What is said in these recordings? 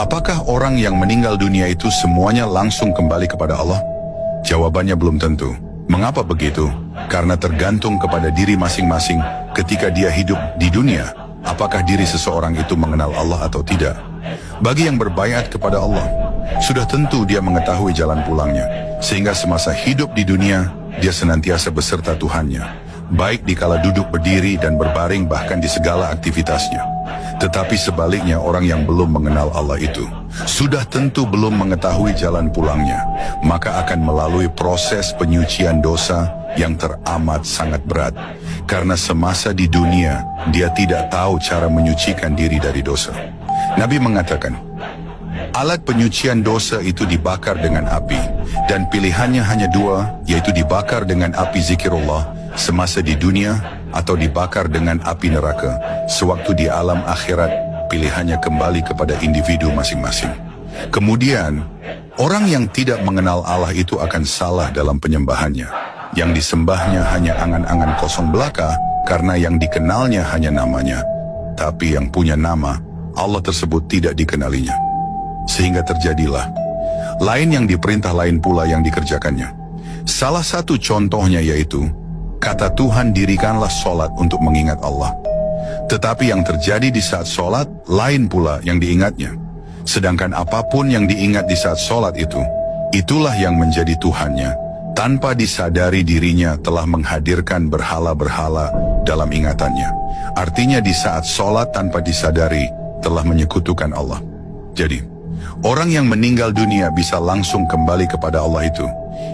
Apakah orang yang meninggal dunia itu semuanya langsung kembali kepada Allah? Jawabannya belum tentu. Mengapa begitu? Karena tergantung kepada diri masing-masing ketika dia hidup di dunia. Apakah diri seseorang itu mengenal Allah atau tidak? Bagi yang berbaiat kepada Allah, sudah tentu dia mengetahui jalan pulangnya. Sehingga semasa hidup di dunia, dia senantiasa beserta Tuhannya. Baik dikala duduk berdiri dan berbaring bahkan di segala aktivitasnya. Tetapi sebaliknya orang yang belum mengenal Allah itu, sudah tentu belum mengetahui jalan pulangnya. Maka akan melalui proses penyucian dosa yang teramat sangat berat. Karena semasa di dunia, dia tidak tahu cara menyucikan diri dari dosa. Nabi mengatakan, alat penyucian dosa itu dibakar dengan api, dan pilihannya hanya dua, yaitu dibakar dengan api zikirullah semasa di dunia, atau dibakar dengan api neraka sewaktu di alam akhirat. Pilihannya kembali kepada individu masing-masing. Kemudian, orang yang tidak mengenal Allah itu akan salah dalam penyembahannya. Yang disembahnya hanya angan-angan kosong belaka, karena yang dikenalnya hanya namanya. Tapi yang punya nama, Allah tersebut tidak dikenalinya. Sehingga terjadilah lain yang diperintah, lain pula yang dikerjakannya. Salah satu contohnya yaitu kata Tuhan, dirikanlah sholat untuk mengingat Allah. Tetapi yang terjadi di saat sholat, lain pula yang diingatnya. Sedangkan apapun yang diingat di saat sholat itu, itulah yang menjadi Tuhannya. Tanpa disadari dirinya telah menghadirkan berhala-berhala dalam ingatannya. Artinya di saat sholat tanpa disadari telah menyekutukan Allah. Jadi, orang yang meninggal dunia bisa langsung kembali kepada Allah itu,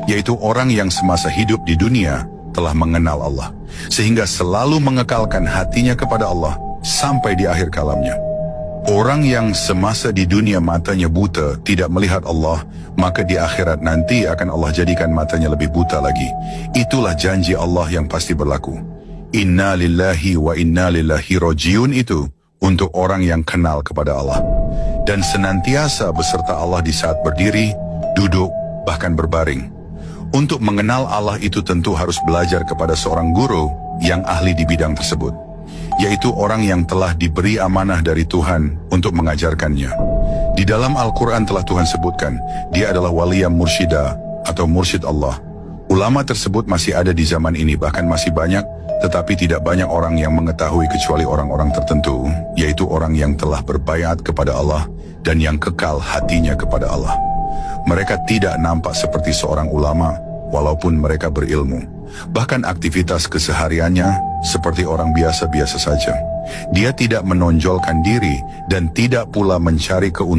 yaitu orang yang semasa hidup di dunia telah mengenal Allah, sehingga selalu mengekalkan hatinya kepada Allah sampai di akhir kalamnya. Orang yang semasa di dunia matanya buta, tidak melihat Allah, maka di akhirat nanti akan Allah jadikan matanya lebih buta lagi. Itulah janji Allah yang pasti berlaku. Inna lillahi wa inna lillahi rojiun itu untuk orang yang kenal kepada Allah dan senantiasa beserta Allah di saat berdiri, duduk, bahkan berbaring. Untuk mengenal Allah itu tentu harus belajar kepada seorang guru yang ahli di bidang tersebut, yaitu orang yang telah diberi amanah dari Tuhan untuk mengajarkannya. Di dalam Al-Quran telah Tuhan sebutkan, dia adalah waliyam mursyida atau mursyid Allah. Ulama tersebut masih ada di zaman ini, bahkan masih banyak, tetapi tidak banyak orang yang mengetahui kecuali orang-orang tertentu, yaitu orang yang telah berbaiat kepada Allah dan yang kekal hatinya kepada Allah. Mereka tidak nampak seperti seorang ulama, walaupun mereka berilmu. Bahkan aktivitas kesehariannya seperti orang biasa-biasa saja. Dia tidak menonjolkan diri dan tidak pula mencari keuntungan